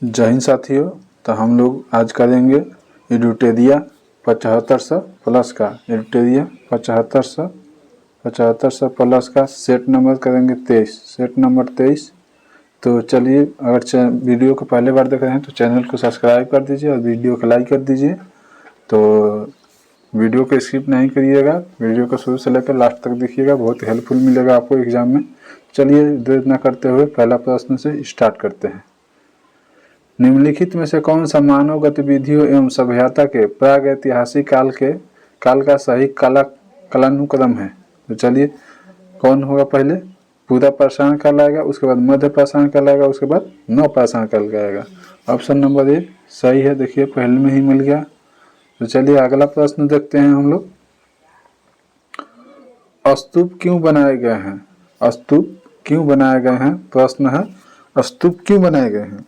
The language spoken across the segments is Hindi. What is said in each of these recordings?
जय हिंद साथियों। तो हम लोग आज करेंगे एडुटेरिया 7500 प्लस का। एडुटेरिया 7500 प्लस का सेट नंबर करेंगे 23, सेट नंबर 23। तो चलिए, अगर वीडियो को पहले बार देख रहे हैं तो चैनल को सब्सक्राइब कर दीजिए और वीडियो को लाइक कर दीजिए। तो वीडियो को स्किप नहीं करिएगा, वीडियो को शुरू से लेकर लास्ट तक देखिएगा, बहुत हेल्पफुल मिलेगा आपको एग्जाम में। चलिए देर न करते हुए पहला प्रश्न से स्टार्ट करते हैं। निम्नलिखित में से कौन सा मानव गतिविधियों एवं सभ्यता के प्रागैतिहासिक काल का सही कालानुक्रम है? तो चलिए, कौन होगा? पहले पूरा पाषाण काल आएगा, उसके बाद मध्य पाषाण काल आएगा, उसके बाद नव पाषाण काल का आएगा। ऑप्शन नंबर ए सही है। देखिए पहले में ही मिल गया। तो चलिए अगला प्रश्न देखते हैं हम लोग। स्तूप क्यों बनाए गए हैं? स्तूप क्यों बनाए गए हैं? प्रश्न है स्तूप क्यों बनाए गए हैं?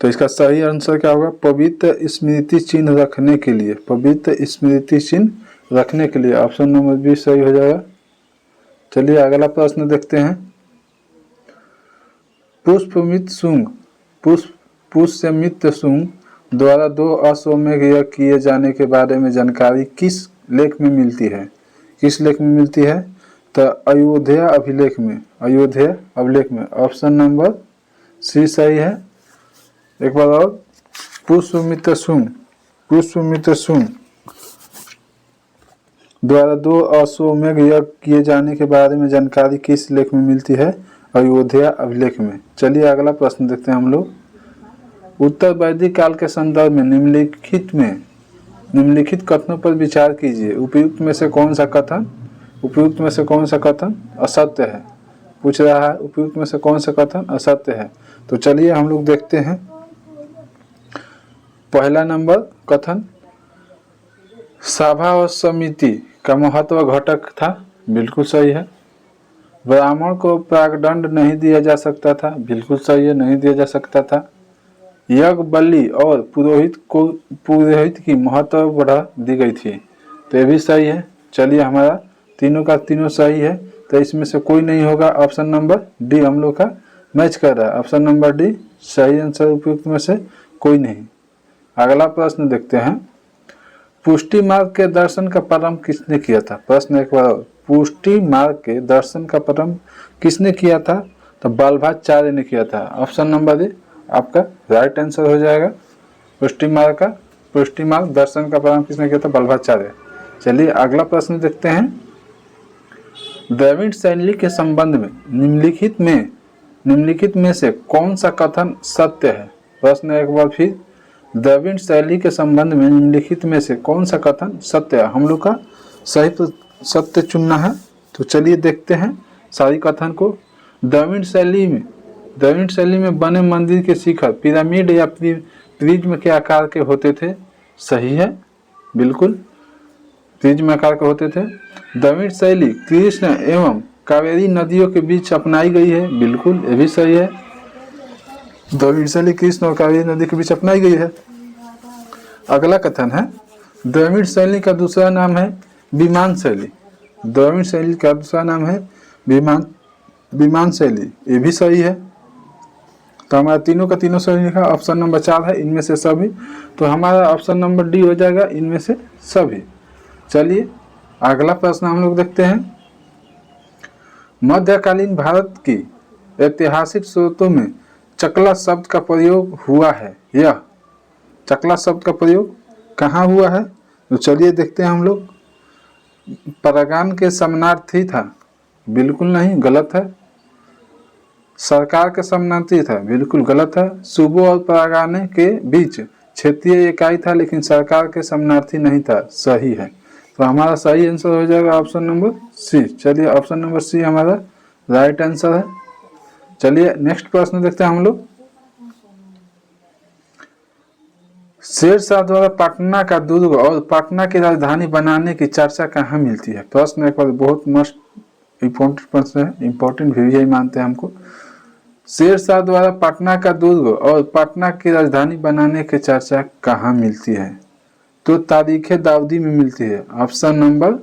तो इसका सही आंसर क्या होगा? पवित्र स्मृति चिन्ह रखने के लिए। पवित्र स्मृति चिन्ह रखने के लिए। ऑप्शन नंबर बी सही हो जाएगा। चलिए अगला प्रश्न देखते हैं। पुष्यमित्र शुंग द्वारा 2 अश्वमेध यज्ञ किए जाने के बारे में जानकारी किस लेख में मिलती है? किस लेख में मिलती है? तो अयोध्या अभिलेख में। अयोध्या अभिलेख में। ऑप्शन नंबर सी सही है। एक बार और, पुष्यमित्र शुंग द्वारा 2 अश्वमेध यज्ञ किए जाने के बारे में जानकारी किस लेख में मिलती है? अयोध्या अभिलेख में। चलिए अगला प्रश्न देखते हैं हम लोग। उत्तर वैदिक काल के संदर्भ में निम्नलिखित कथनों पर विचार कीजिए। उपयुक्त में से कौन सा कथन असत्य है? पूछ रहा है उपयुक्त में से कौन सा कथन असत्य है। तो चलिए हम लोग देखते हैं। पहला नंबर कथन, सभा और समिति का महत्व घटक था। बिल्कुल सही है। ब्राह्मण को प्रागदंड नहीं दिया जा सकता था। बिल्कुल सही है, नहीं दिया जा सकता था। यज्ञ बलि और पुरोहित की महत्व बढ़ा दी गई थी। तो ये भी सही है। चलिए हमारा तीनों का तीनों सही है। तो इसमें से कोई नहीं होगा। ऑप्शन नंबर डी हम लोग का मैच कर रहा है। ऑप्शन नंबर डी सही आंसर। उपयुक्त में से कोई नहीं। अगला प्रश्न देखते हैं। पुष्टि मार्ग के दर्शन का प्रारंभ किसने किया था? प्रश्न एक बार, पुष्टि मार्ग के दर्शन का प्रारंभ किसने किया था? तो वल्लभाचार्य ने किया था। ऑप्शन नंबर ए आपका राइट आंसर हो जाएगा। पुष्टि मार्ग दर्शन का प्रारंभ किसने किया था? वल्लभाचार्य। चलिए अगला प्रश्न देखते हैं। द्रविड़ शैली के संबंध में निम्नलिखित में से कौन सा कथन सत्य है? प्रश्न एक बार फिर, द्रविड़ शैली के संबंध में निम्नलिखित में से कौन सा कथन सत्य है? हम लोग का सही सत्य चुनना है। तो चलिए देखते हैं सारी कथन को। द्रविड़ शैली में बने मंदिर के शिखर पिरामिड या प्रिज्म के आकार के होते थे। सही है, बिल्कुल प्रिज्म आकार के होते थे। द्रविड़ शैली कृष्ण एवं कावेरी नदियों के बीच अपनाई गई है। बिल्कुल ये भी सही है। द्रविड़ शैली कृष्ण और कावेरी नदी के बीच अपनाई गई है। अगला कथन है, द्रविड़ शैली का दूसरा नाम है विमान शैली। द्रविड़ शैली का दूसरा नाम है विमान शैली। ये भी सही है। तो हमारा तीनों का तीनों सही लिखा। ऑप्शन नंबर 4 है इनमें से सभी। तो हमारा ऑप्शन नंबर डी हो जाएगा, इनमें से सभी। चलिए अगला प्रश्न हम लोग देखते हैं। मध्यकालीन भारत की ऐतिहासिक स्रोतों में चकला शब्द का प्रयोग हुआ है। यह चकला शब्द का प्रयोग कहाँ हुआ है? तो चलिए देखते हैं हम लोग। परागण के समनार्थी था। बिल्कुल नहीं, गलत है। सरकार के समनार्थी था। बिल्कुल गलत है। सूबों और परागण के बीच क्षेत्रीय इकाई था, लेकिन सरकार के समनार्थी नहीं था। सही है। तो हमारा सही आंसर हो जाएगा ऑप्शन नंबर सी। चलिए ऑप्शन नंबर सी हमारा राइट आंसर है। चलिए नेक्स्ट प्रश्न देखते हैं हम लोग। शेरशाह द्वारा पटना का दुर्ग और पटना की राजधानी बनाने की चर्चा कहाँ मिलती है? प्रश्न एक बार बहुत मस्ट इम्पोर्टेंट प्रश्न है, इम्पोर्टेंट भी यही मानते हैं हमको। शेरशाह द्वारा पटना का दुर्ग और पटना की राजधानी बनाने की चर्चा कहाँ मिलती है? तो तारीखे दाऊदी में मिलती है। ऑप्शन नंबर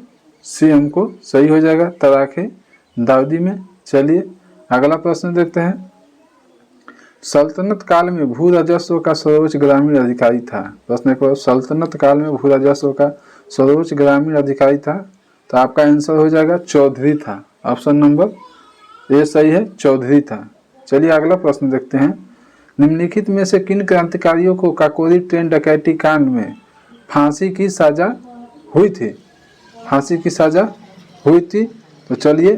सी हमको सही हो जाएगा, तारीखे दाऊदी में। चलिए अगला प्रश्न देखते हैं। सल्तनत काल में भू राजस्व का सर्वोच्च ग्रामीण अधिकारी था। प्रश्न एक, सल्तनत काल में भू राजस्व का सर्वोच्च ग्रामीण अधिकारी था, तो आपका आंसर हो जाएगा चौधरी था। ऑप्शन नंबर ए सही है, चौधरी था। चलिए अगला प्रश्न देखते हैं। निम्नलिखित में से किन क्रांतिकारियों को काकोरी ट्रेन डकैती कांड में फांसी की सजा हुई थी? फांसी की सजा हुई थी, तो चलिए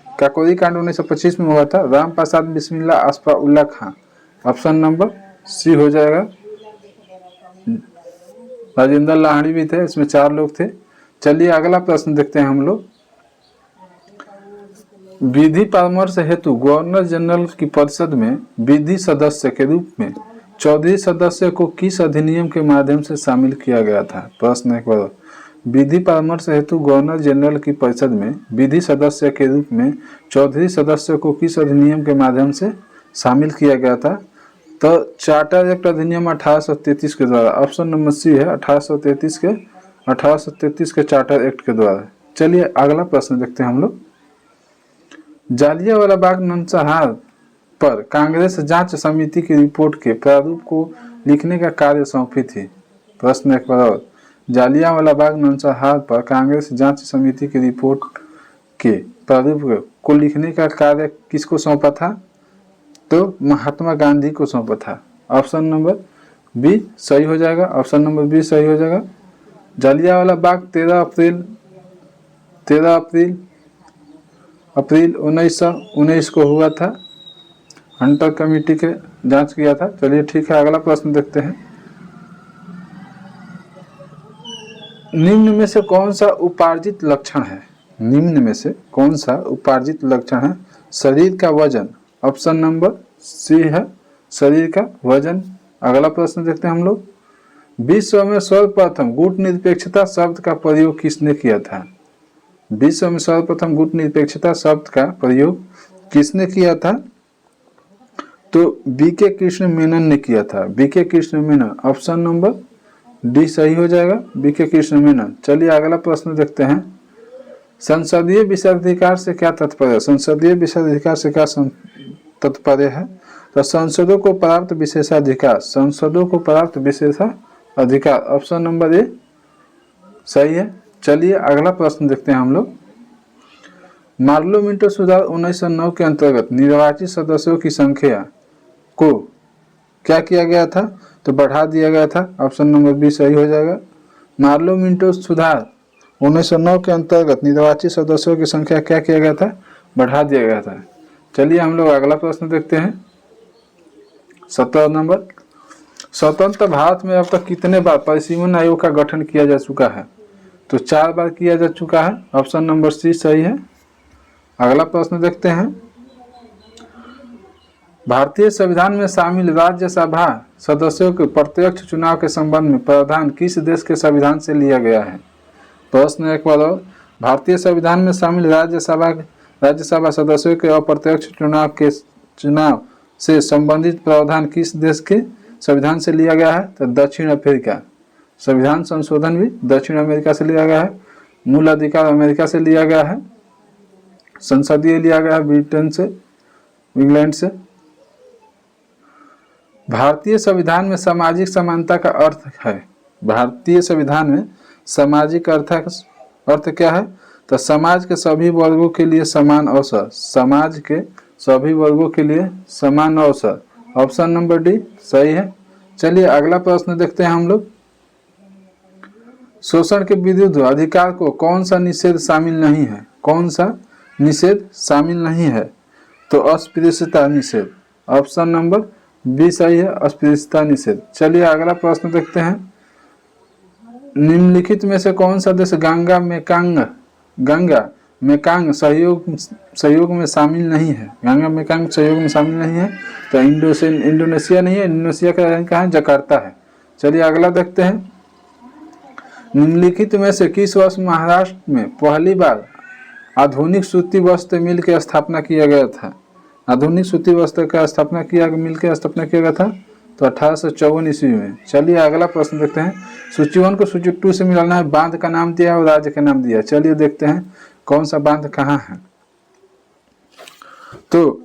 काकोरी कांड 1925 में हुआ था। राम प्रसाद बिस्मिल्ला अस्फा उल्ला खां, ऑप्शन नंबर सी हो जाएगा। राजेंद्र लाहिड़ी भी थे, इसमें 4 लोग थे। चलिए अगला प्रश्न देखते हैं हम लोग। विधि परामर्श हेतु गवर्नर जनरल की परिषद में विधि सदस्य के रूप में चौधरी सदस्य को किस अधिनियम के माध्यम से शामिल किया गया था? प्रश्न एक बार, विधि परामर्श हेतु गवर्नर जनरल की परिषद में विधि सदस्य के रूप में चौधरी सदस्य को किस अधिनियम के माध्यम से शामिल किया गया था? तो चार्टर एक्ट अधिनियम 1833 के द्वारा। ऑप्शन नंबर सी है 1833 के चार्टर एक्ट के द्वारा। चलिए अगला प्रश्न देखते हैं हम लोग। जालियांवाला बाग नरसंहार पर कांग्रेस जांच समिति की रिपोर्ट के प्रारूप को लिखने का कार्य सौंपी थी। प्रश्न एक बार, जालियांवाला बाग नरसंहार पर कांग्रेस जांच समिति की रिपोर्ट के प्रारूप को लिखने का कार्य किसको सौंपा था? तो महात्मा गांधी को सौंपा था। ऑप्शन नंबर बी सही हो जाएगा। ऑप्शन नंबर बी सही हो जाएगा। जालियांवाला बाग 13 अप्रैल 1919 को हुआ था। हंटर कमेटी के जांच किया था। चलिए ठीक है, अगला प्रश्न देखते हैं। निम्न में से कौन सा उपार्जित लक्षण है? निम्न में से कौन सा उपार्जित लक्षण है? शरीर का वजन। ऑप्शन नंबर सी है, शरीर का वजन। अगला प्रश्न देखते हैं हम लोग। विश्व में सर्वप्रथम गुट निरपेक्षता शब्द का प्रयोग किसने किया था? विश्व में सर्वप्रथम गुट निरपेक्षता शब्द का प्रयोग किसने किया था? तो बीके कृष्ण मेनन ने किया था। BK Krishna Menon, option number D सही हो जाएगा, बीके कृष्ण मेनन। चलिए अगला प्रश्न देखते हैं। संसदीय विशेषाधिकार से क्या तात्पर्य? संसदीय विशेषाधिकार से क्या तात्पर्य है? तो संसदों को प्राप्त विशेषाधिकार, संसदों को प्राप्त विशेषाधिकार। ऑप्शन नंबर ए सही है। चलिए अगला प्रश्न देखते हैं हम लोग। मार्लो मिंटो सुधार 1909 के अंतर्गत निर्वाचित सदस्यों की संख्या को क्या किया गया था? तो बढ़ा दिया गया था। ऑप्शन नंबर बी सही हो जाएगा। मार्लो मिंटो सुधार 1909 के अंतर्गत निर्वाचित सदस्यों की संख्या क्या किया गया था? बढ़ा दिया गया था। चलिए हम लोग अगला प्रश्न देखते हैं। 17 नंबर, स्वतंत्र भारत में अब तक कितने बार परिसीमन आयोग का गठन किया जा चुका है? तो 4 बार किया जा चुका है। ऑप्शन नंबर सी सही है। अगला प्रश्न देखते हैं। भारतीय संविधान में शामिल राज्यसभा सदस्यों के प्रत्यक्ष चुनाव के संबंध में प्रावधान किस देश के संविधान से लिया गया है? प्रश्न एक बार और, भारतीय संविधान में शामिल राज्यसभा सदस्यों के अप्रत्यक्ष चुनाव से संबंधित प्रावधान किस देश के संविधान से लिया गया है? तो दक्षिण अफ्रीका। संविधान संशोधन भी दक्षिण अमेरिका से लिया गया है। मूल अधिकार अमेरिका से लिया गया है। संसदीय लिया गया है ब्रिटेन से, इंग्लैंड से। भारतीय संविधान में सामाजिक समानता का अर्थ है? भारतीय संविधान में सामाजिक अर्थ क्या है? तो समाज के सभी वर्गों के लिए समान अवसर, समाज के सभी वर्गों के लिए समान अवसर। ऑप्शन नंबर डी सही है। चलिए अगला प्रश्न देखते हैं हम लोग। शोषण के विरुद्ध अधिकार को कौन सा निषेध शामिल नहीं है? कौन सा निषेध शामिल नहीं है? तो अस्पृश्यता निषेध। ऑप्शन नंबर बी सही है, अस्पृश्यता निषेध। चलिए अगला प्रश्न देखते हैं। निम्नलिखित में से कौन सा देश गंगा मेकांग सहयोग में शामिल नहीं है? गंगा मेकांग सहयोग में शामिल नहीं है। तो इंडोनेशिया नहीं है, इंडोनेशिया का कहाँ है? जकार्ता है। चलिए अगला देखते हैं। निम्नलिखित में से किस वर्ष महाराष्ट्र में पहली बार आधुनिक सूती वस्त्र मिल की स्थापना किया गया था? आधुनिक सूती वस्त्र का मिल के स्थापना किया गया था तो 1854 ईस्वी में। चलिए अगला प्रश्न देखते हैं। सूची 1 को सूची 2 से मिलाना है। बांध का नाम दिया और राज्य का नाम दिया। चलिए देखते हैं कौन सा बांध कहाँ है। तो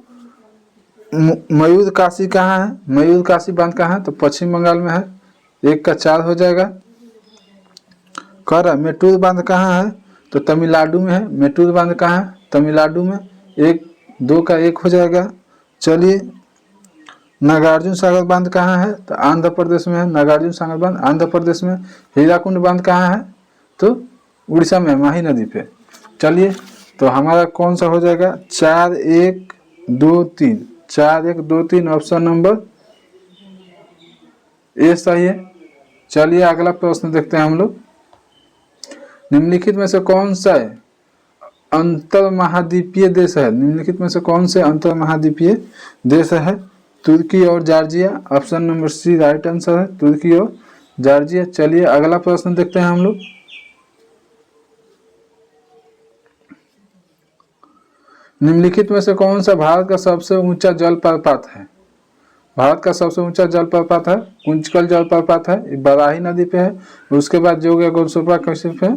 मयूर काशी कहाँ है? मयूर काशी बांध कहाँ है? तो पश्चिम बंगाल में है। 1 का 4 हो जाएगा। कह रहा मेटूर बांध कहाँ है? तो तमिलनाडु में है। मेटूर बांध कहाँ है? तमिलनाडु में। 2 का 1 हो जाएगा। चलिए, नागार्जुन सागर बांध कहाँ है? तो आंध्र प्रदेश में है। नागार्जुन सागर बांध आंध्र प्रदेश में। हीराकुंड बांध कहाँ है? तो उड़ीसा में, माही नदी पे। चलिए, तो हमारा कौन सा हो जाएगा? 4 1 2 3, 4 1 2 3, ऑप्शन नंबर ए सही है। चलिए अगला प्रश्न देखते हैं हम लोग। निम्नलिखित में से कौन सा अंतर महाद्वीपीय देश है? निम्नलिखित में से कौन से अंतर महाद्वीपीय देश है? तुर्की और Georgia. Option number C right answer है, तुर्की और जॉर्जिया। चलिए अगला प्रश्न देखते हैं हम लोग। निम्नलिखित में से कौन सा भारत का सबसे ऊंचा जलप्रपात है? भारत का सबसे ऊंचा जलप्रपात है कुंचकल जलप्रपात है, बराही नदी पे है। उसके बाद जोगिया गोलसोपा कैसे पे,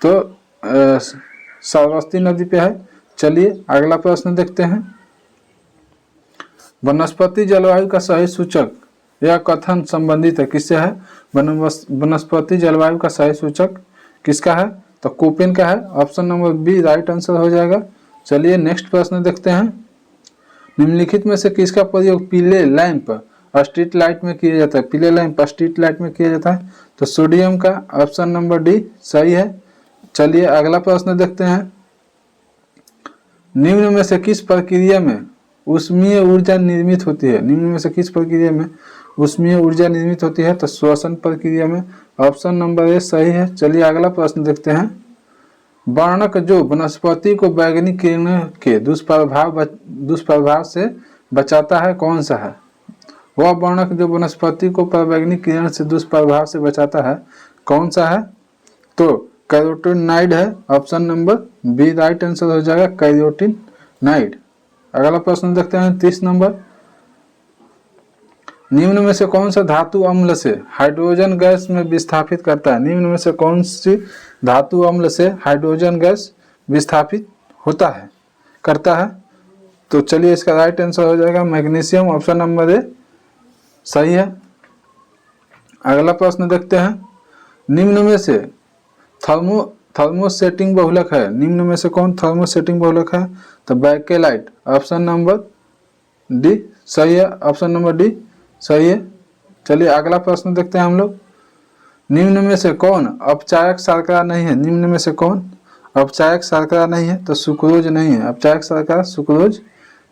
तो सरस्वती नदी पे है। चलिए अगला प्रश्न देखते हैं। वनस्पति जलवायु का सही सूचक, यह कथन संबंधित है किससे है? वनस्पति जलवायु का सही सूचक किसका है? तो कोपेन का है। Option number B right answer हो जाएगा। चलिए नेक्स्ट प्रश्न देखते हैं। निम्नलिखित में से किसका प्रयोग पीले लैंप स्ट्रीट लाइट में किया जाता है? पीले लैंप स्ट्रीट लाइट में किया जाता है, तो सोडियम का। ऑप्शन नंबर डी सही है। चलिए अगला प्रश्न देखते हैं। निम्न में से किस प्रक्रिया में ऊष्मीय ऊर्जा निर्मित होती है? निम्न में से किस प्रक्रिया में ऊष्मीय ऊर्जा निर्मित होती है? तो श्वसन प्रक्रिया में। ऑप्शन नंबर ए सही है। चलिए अगला प्रश्न देखते हैं। वर्णक जो वनस्पति को बैगनी किरणों के दुष्प्रभाव से बचाता है कौन सा है? वह वर्णक जो वनस्पति को पराबैंगनी किरण से दुष्प्रभाव से बचाता है कौन सा है? तो कैरोटीनॉइड है। Option number B right answer हो जाएगा, कैरोटीनॉइड। अगला प्रश्न देखते हैं 30 नंबर। निम्न में से कौन सा धातु अम्ल से हाइड्रोजन गैस में विस्थापित करता है? निम्न में से कौन सी धातु अम्ल से हाइड्रोजन गैस विस्थापित होता है करता है? तो चलिए इसका राइट आंसर हो जाएगा मैग्नीशियम। ऑप्शन नंबर ए सही है। अगला प्रश्न देखते हैं। निम्न में से थर्मोसेटिंग बहुलक है। निम्न में से कौन थर्मोसेटिंग बहुलक है? तो बैकेलाइट। ऑप्शन नंबर डी सही है। ऑप्शन नंबर डी सही है। चलिए अगला प्रश्न देखते हैं हम लोग। निम्न में से कौन अपचायक शर्करा नहीं है? निम्न में से कौन अपचायक शर्करा नहीं है? तो सुक्रोज नहीं है। अपचायक शर्करा सुक्रोज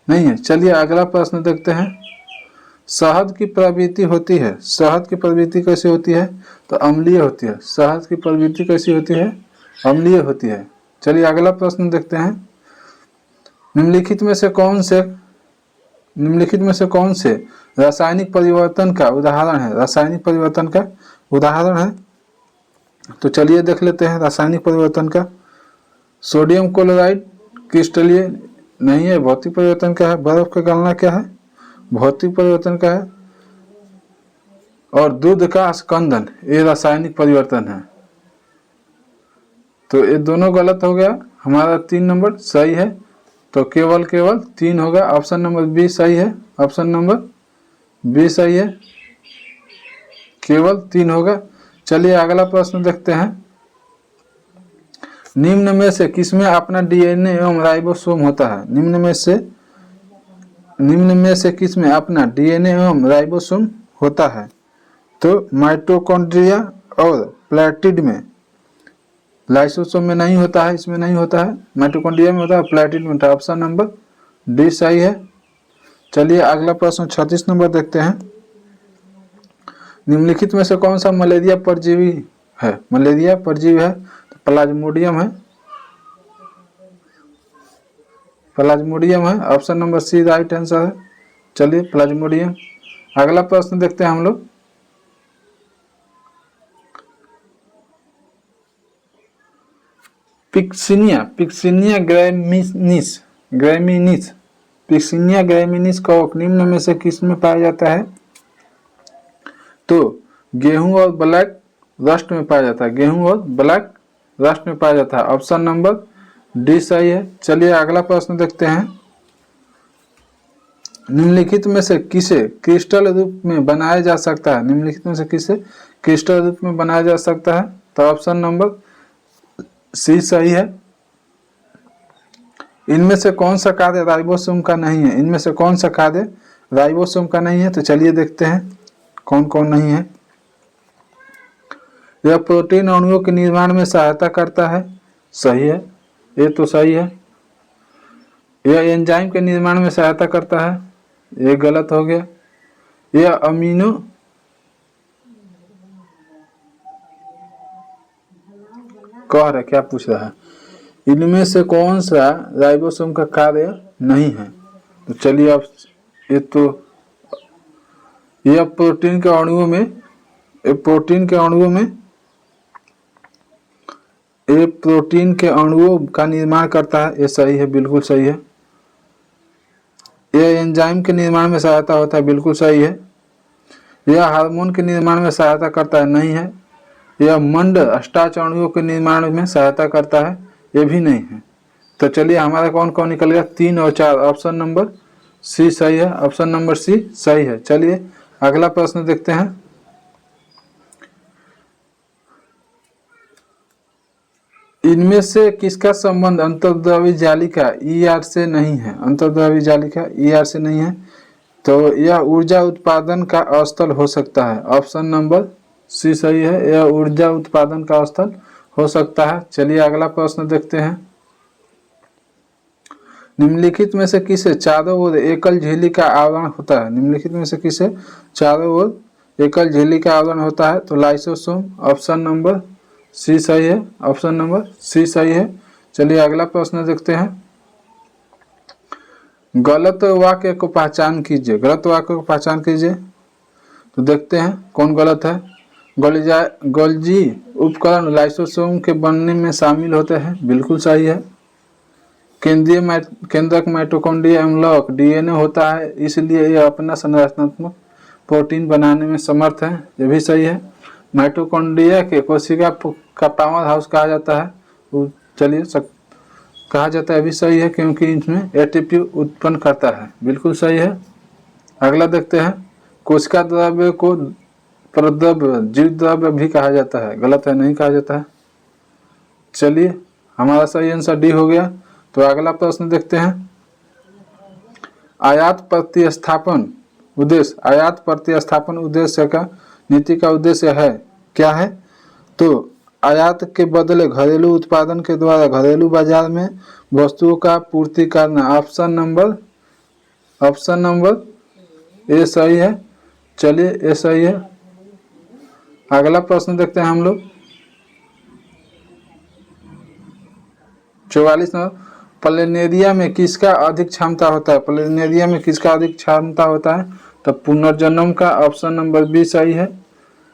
नहीं है। चलिए अगला प्रश्न देखते हैं। शहद की प्रवृत्ति होती है, शहद की प्रवृत्ति कैसी होती है? तो अम्लीय होती है। शहद की प्रवृत्ति कैसी होती है? अम्लीय होती है। चलिए अगला प्रश्न देखते हैं। निम्नलिखित में से कौन से रासायनिक परिवर्तन का उदाहरण है? रासायनिक परिवर्तन का उदाहरण है, तो चलिए देख लेते हैं रासायनिक परिवर्तन का। सोडियम क्लोराइड क्रिस्टलीय नहीं है। भौतिक परिवर्तन क्या है? बर्फ का गलना क्या है? भौतिक परिवर्तन का है। और दूध का स्कंदन ये रासायनिक परिवर्तन है। तो ये दोनों गलत हो गया। हमारा 3 नंबर सही है, तो केवल 3 होगा। ऑप्शन नंबर बी सही है। ऑप्शन नंबर बी सही है, केवल 3 होगा। चलिए अगला प्रश्न देखते हैं। निम्न में से किसमें अपना डीएनए एवं राइबोसोम होता है? निम्न में से किसमें अपना डीएनए एवं राइबोसोम होता है? तो माइटोकॉन्ड्रिया और प्लेटिड में। लाइसोसोम में नहीं होता है, इसमें नहीं होता है। माइटोकॉन्ड्रिया में होता है, प्लेटिड में होता है। ऑप्शन नंबर डी सही है। चलिए अगला प्रश्न 36 नंबर देखते हैं। निम्नलिखित में से कौन सा मलेरिया परजीवी है? मलेरिया परजीवी है, तो प्लाज्मोडियम है। प्लाज्मोडियम है। Option number C right answer है। चलिए प्लाज्मोडियम। अगला प्रश्न देखते हैं हम लोग। पिक्सिनिया ग्रैमिनीस का निम्न में से किस में पाया जाता है? तो गेहूं और ब्लैक रस्ट में पाया जाता है। गेहूं और ब्लैक रस्ट में पाया जाता है। ऑप्शन नंबर डी सही है। चलिए अगला प्रश्न देखते हैं। निम्नलिखित में से किसे क्रिस्टल रूप में बनाया जा सकता है? निम्नलिखित में से किसे क्रिस्टल रूप में बनाया जा सकता है? तो ऑप्शन नंबर सी सही है। इनमें से कौन सा कार्य राइबोसोम का नहीं है? इनमें से कौन सा कार्य राइबोसोम का नहीं है? तो चलिए देखते हैं कौन कौन नहीं है। यह प्रोटीन अणुओं के निर्माण में सहायता करता है, सही है, ये तो सही है। यह एंजाइम के निर्माण में सहायता करता है, ये गलत हो गया। यह अमीनो कह रहा है, क्या पूछ रहा है? इनमें से कौन सा राइबोसोम का कार्य नहीं है? तो चलिए अब ये तो यह प्रोटीन के अणुओं में प्रोटीन के अणुओं का निर्माण करता है, ये सही है, बिल्कुल सही है। यह एंजाइम के निर्माण में सहायता होता है, बिल्कुल सही है। यह हार्मोन के निर्माण में सहायता करता है, नहीं है। यह मंड स्टार्च अणुओं के निर्माण में सहायता करता है, ये भी नहीं है। तो चलिए हमारा कौन कौन निकल गया? 3 और 4, ऑप्शन नंबर सी सही है, ऑप्शन नंबर सी सही है। चलिए अगला प्रश्न देखते हैं। इनमें से किसका संबंध अंतर्द्रव्य जालिका ईआर से नहीं है? अंतर्द्रव्य जालिका ईआर से नहीं है, तो यह ऊर्जा उत्पादन का स्थल हो सकता है, ऑप्शन नंबर सी सही है, यह ऊर्जा उत्पादन का स्थल हो सकता है। चलिए अगला प्रश्न देखते हैं। निम्नलिखित में से किसे चारों ओर एकल झिल्ली का आवरण होता है? निम्नलिखित में से किसे चारों ओर एकल झिल्ली का आवरण होता है? तो लाइसोसोम, ऑप्शन नंबर सी सही है, ऑप्शन नंबर सी सही है। चलिए अगला प्रश्न देखते हैं। गलत वाक्य को पहचान कीजिए, गलत वाक्य को पहचान कीजिए। तो देखते हैं कौन गलत है। गोल्जी उपकरण लाइसोसोम के बनने में शामिल होते हैं, बिल्कुल सही है। केंद्रक माइटोकॉन्ड्रिया एमलॉक डीएनए होता है, इसलिए यह अपना संरचनात्मक प्रोटीन बनाने में समर्थ है, यह भी सही है। माइटोकॉन्ड्रिया के कोशिका का पावर हाउस कहा जाता है, चलिए कहा जाता है, भी सही है, क्योंकि इसमें एटीपी उत्पन्न करता है, बिल्कुल सही है। अगला देखते हैं। कोशिका द्रव्य को प्रद्रव्य जीव द्रव्य भी कहा जाता है, गलत है, नहीं कहा जाता है। चलिए हमारा सही आंसर डी हो गया। तो अगला प्रश्न देखते हैं। आयात प्रतिस्थापन उद्देश्य का नीति का उद्देश्य है, क्या है? तो आयात के बदले घरेलू उत्पादन के द्वारा घरेलू बाजार में वस्तुओं का पूर्ति करना, ऑप्शन नंबर ए सही है। चलिए ये सही है। अगला प्रश्न देखते हैं हम लोग। 44 नंबर। प्लेनेरिया में किसका अधिक क्षमता होता है? प्लेनेरिया में किसका अधिक क्षमता होता है? तो पुनर्जन्म का, ऑप्शन नंबर बी सही है।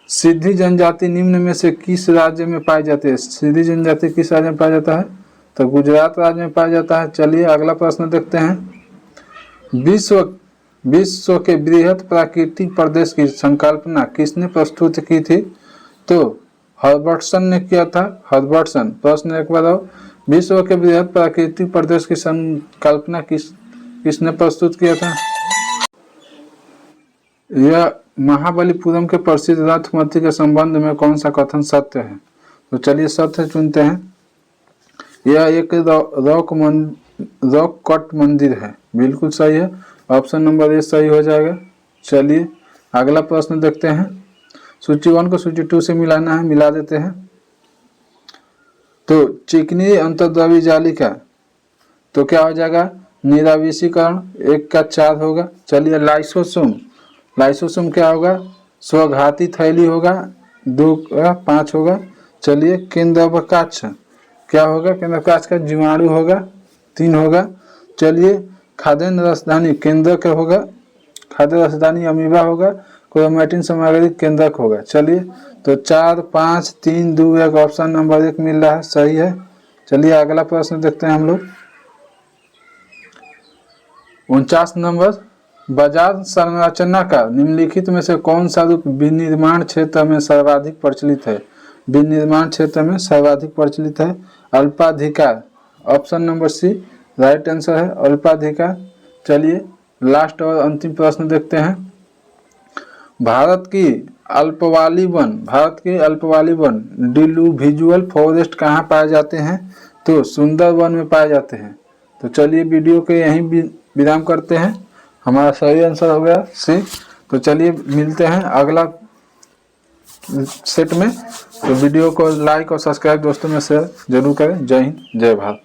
सिद्धि जनजाति निम्न में से किस राज्य में पाई जाती है? सिद्धि जनजाति किस राज्य में पाया जाता है? तो गुजरात राज्य में पाया जाता है। चलिए अगला प्रश्न देखते हैं। विश्व के बृहद प्राकृतिक प्रदेश की संकल्पना किसने प्रस्तुत की थी? तो हर्बर्टसन ने किया था, हर्बर्टसन। प्रश्न एक बार और, विश्व के बृहद प्राकृतिक प्रदेश की संकल्पना किसने प्रस्तुत किया था? यह महाबलीपुरम के प्रसिद्ध रथमती के संबंध में कौन सा कथन सत्य है? तो चलिए सत्य चुनते हैं। यह एक रॉक कट मंदिर है, बिल्कुल सही है, ऑप्शन नंबर ए सही हो जाएगा। चलिए अगला प्रश्न देखते हैं। सूची 1 को सूची 2 से मिलाना है, मिला देते हैं। तो चिकनी अंतर्द्रव्य जालिका, तो क्या हो जाएगा? निराविषीकरण, 1 का 4 होगा। चलिए लाइसोसोम क्या होगा? स्वघाती थैली होगा, 2 का 5 होगा। चलिए केंद्रावकाश क्या होगा? केंद्रावकाश का जीवाणु होगा, 3 होगा। चलिए खाद्यान्न राजधानी केंद्रक होगा, खाद्य राजधानी अमीबा होगा, क्रोमैटिन सामग्री केंद्रक होगा। चलिए तो 4, 5, 3, 2, 1, ऑप्शन नंबर 1 मिल रहा है, सही है। चलिए अगला प्रश्न देखते हैं हम लोग। 49 नंबर। बाजार संरचना का निम्नलिखित में से कौन सा रूप विनिर्माण क्षेत्र में सर्वाधिक प्रचलित है? विनिर्माण क्षेत्र में सर्वाधिक प्रचलित है अल्पाधिकार, option number C right answer है, अल्पाधिकार। चलिए लास्ट और अंतिम प्रश्न देखते हैं। भारत की अल्पवाली वन डिलुविजुअल फॉरेस्ट कहाँ पाए जाते हैं? तो सुंदरवन में पाए जाते हैं। तो चलिए वीडियो के यहीं विराम करते हैं। हमारा सही आंसर हो गया सी। तो चलिए मिलते हैं अगला सेट में। तो वीडियो को लाइक और सब्सक्राइब दोस्तों में शेयर जरूर करें। जय हिंद, जय भारत।